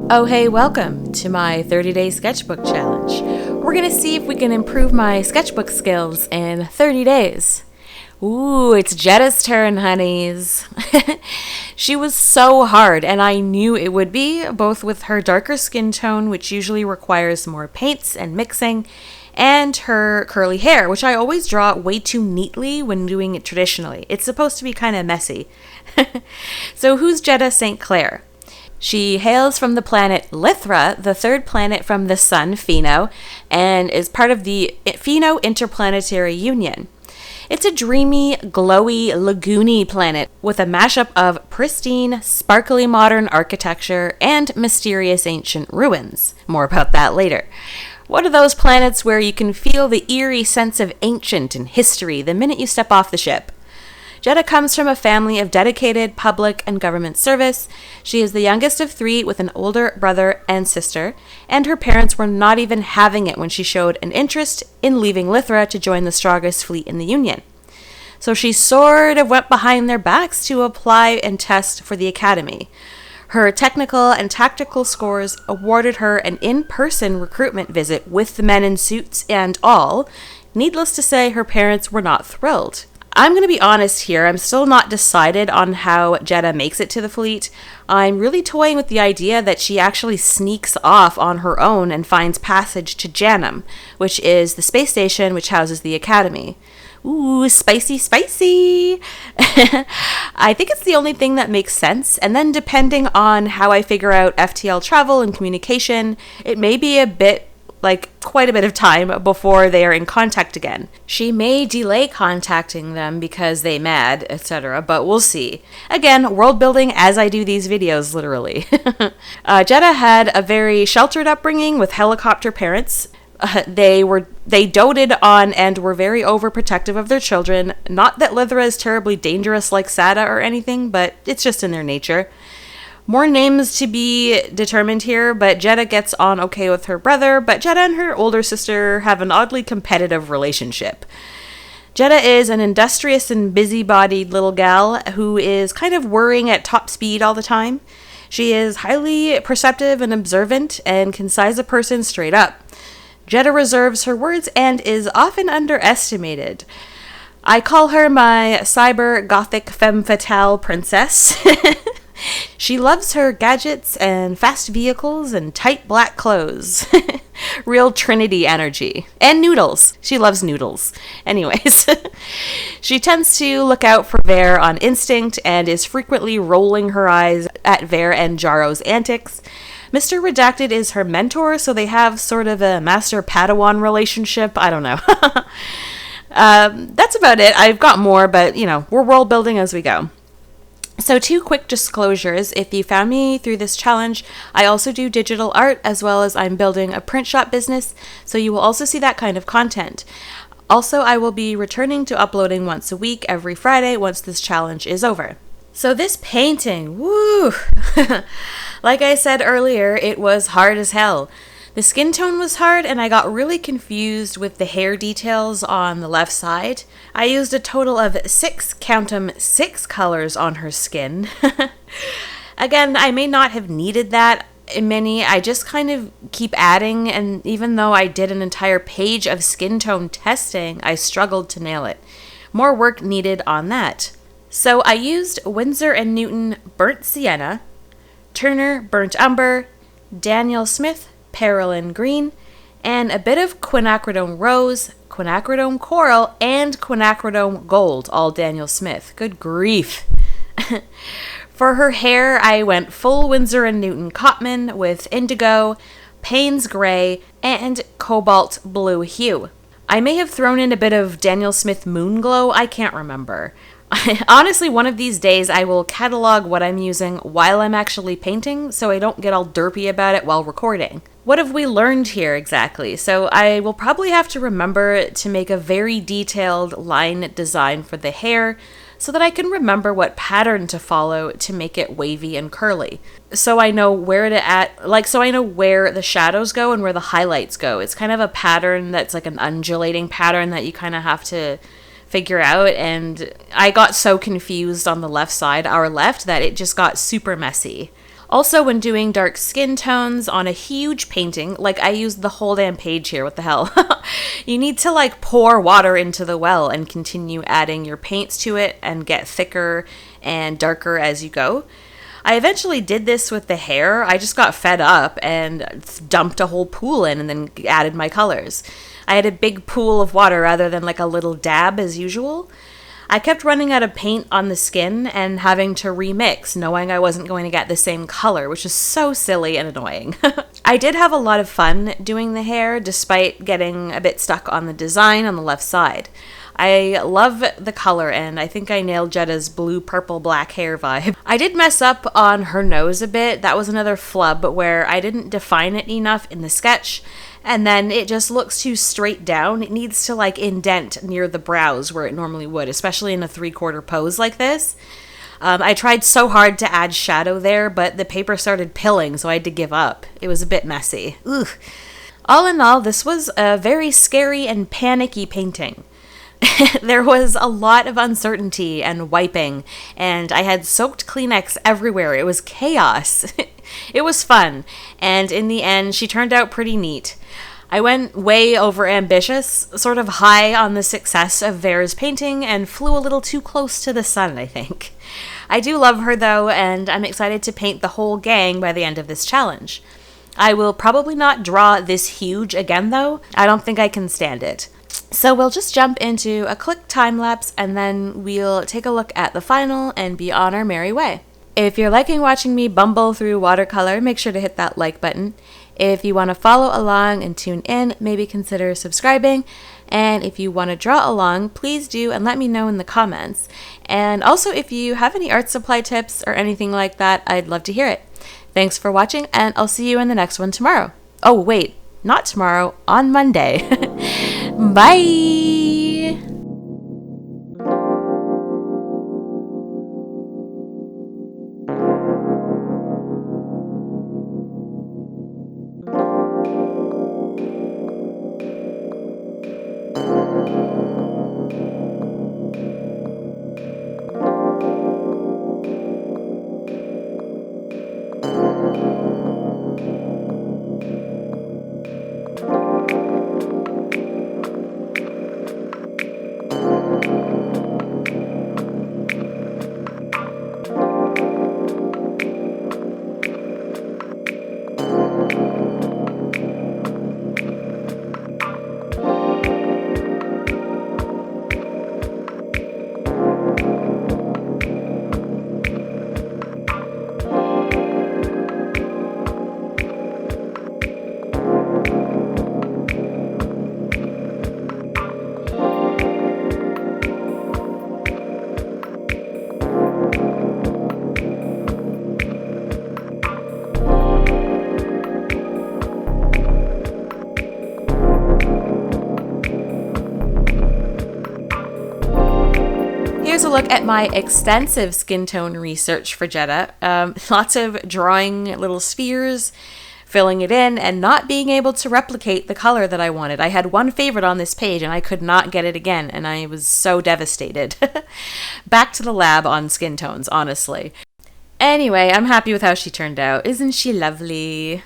Oh hey, welcome to my 30-day sketchbook challenge. We're gonna see if we can improve my sketchbook skills in 30 days. Ooh, it's Jetta's turn, honeys. She was so hard, and I knew it would be, both with her darker skin tone, which usually requires more paints and mixing, and her curly hair, which I always draw way too neatly when doing it traditionally. It's supposed to be kind of messy. So who's Jetta St. Clair? She hails from the planet Lythra, the third planet from the sun, Pheno, and is part of the Pheno Interplanetary Union. It's a dreamy, glowy, lagoony planet with a mashup of pristine, sparkly modern architecture and mysterious ancient ruins. More about that later. One of those planets where you can feel the eerie sense of ancient and history the minute you step off the ship. Jetta comes from a family of dedicated public and government service. She is the youngest of 3 with an older brother and sister, and her parents were not even having it when she showed an interest in leaving Lythra to join the strongest fleet in the Union. So she sort of went behind their backs to apply and test for the academy. Her technical and tactical scores awarded her an in-person recruitment visit with the men in suits and all. Needless to say, her parents were not thrilled. I'm going to be honest here, I'm still not decided on how Jetta makes it to the fleet. I'm really toying with the idea that she actually sneaks off on her own and finds passage to Janum, which is the space station which houses the Academy. Ooh, spicy, spicy! I think it's the only thing that makes sense, and then depending on how I figure out FTL travel and communication, it may be quite a bit of time before they are in contact again. She may delay contacting them because they mad, etc., but we'll see. Again, world building as I do these videos, literally. Jetta had a very sheltered upbringing with helicopter parents. They doted on and were very overprotective of their children. Not that Lythra is terribly dangerous like Sada or anything, but it's just in their nature. More names to be determined here, but Jetta gets on okay with her brother, but Jetta and her older sister have an oddly competitive relationship. Jetta is an industrious and busy-bodied little gal who is kind of worrying at top speed all the time. She is highly perceptive and observant and can size a person straight up. Jetta reserves her words and is often underestimated. I call her my cyber gothic femme fatale princess. She loves her gadgets and fast vehicles and tight black clothes. Real Trinity energy. And noodles. She loves noodles. Anyways, she tends to look out for Vare on instinct and is frequently rolling her eyes at Vare and Jaro's antics. Mr. Redacted is her mentor, so they have sort of a master-Padawan relationship. I don't know. That's about it. I've got more, but, we're world building as we go. So 2 quick disclosures. If you found me through this challenge, I also do digital art as well as I'm building a print shop business, so you will also see that kind of content. Also, I will be returning to uploading once a week every Friday once this challenge is over. So this painting, woo! Like I said earlier, it was hard as hell. The skin tone was hard, and I got really confused with the hair details on the left side. I used a total of 6 colors on her skin. Again, I may not have needed that many. I just kind of keep adding, and even though I did an entire page of skin tone testing, I struggled to nail it. More work needed on that. So I used Winsor & Newton Burnt Sienna, Turner Burnt Umber, Daniel Smith Perylin Green, and a bit of quinacridone rose, quinacridone coral, and quinacridone gold, all Daniel Smith. Good grief. For her hair, I went full Winsor & Newton Cotman with indigo, Payne's gray, and cobalt blue hue. I may have thrown in a bit of Daniel Smith Moon Glow, I can't remember. Honestly, one of these days I will catalog what I'm using while I'm actually painting, so I don't get all derpy about it while recording. What have we learned here exactly? So I will probably have to remember to make a very detailed line design for the hair so that I can remember what pattern to follow to make it wavy and curly. So I know where the shadows go and where the highlights go. It's kind of a pattern that's like an undulating pattern that you kind of have to figure out, and I got so confused on the left side, our left, that it just got super messy. Also, when doing dark skin tones on a huge painting, like I used the whole damn page here, what the hell? You need to like pour water into the well and continue adding your paints to it and get thicker and darker as you go. I eventually did this with the hair. I just got fed up and dumped a whole pool in and then added my colors. I had a big pool of water rather than like a little dab as usual. I kept running out of paint on the skin and having to remix, knowing I wasn't going to get the same color, which is so silly and annoying. I did have a lot of fun doing the hair, despite getting a bit stuck on the design on the left side. I love the color, and I think I nailed Jetta's blue, purple, black hair vibe. I did mess up on her nose a bit. That was another flub where I didn't define it enough in the sketch, and then it just looks too straight down. It needs to like indent near the brows where it normally would, especially in a 3/4 pose like this. I tried so hard to add shadow there, but the paper started pilling, so I had to give up. It was a bit messy. Ugh. All in all, this was a very scary and panicky painting. There was a lot of uncertainty and wiping, and I had soaked Kleenex everywhere. It was chaos. It was fun, and in the end, she turned out pretty neat. I went way over ambitious, sort of high on the success of Vera's painting, and flew a little too close to the sun, I think. I do love her though, and I'm excited to paint the whole gang by the end of this challenge. I will probably not draw this huge again though. I don't think I can stand it. So we'll just jump into a quick time lapse and then we'll take a look at the final and be on our merry way. If you're liking watching me bumble through watercolor, make sure to hit that like button. If you want to follow along and tune in, maybe consider subscribing. And if you want to draw along, please do and let me know in the comments. And also if you have any art supply tips or anything like that, I'd love to hear it. Thanks for watching, and I'll see you in the next one tomorrow. Oh wait, not tomorrow, on Monday. Bye! Here's a look at my extensive skin tone research for Jetta. Lots of drawing little spheres, filling it in, and not being able to replicate the color that I wanted. I had one favorite on this page and I could not get it again, and I was so devastated. Back to the lab on skin tones, honestly. Anyway, I'm happy with how she turned out. Isn't she lovely?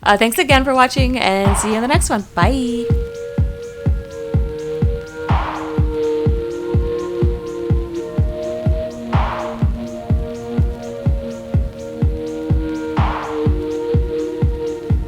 Thanks again for watching, and see you in the next one. Bye!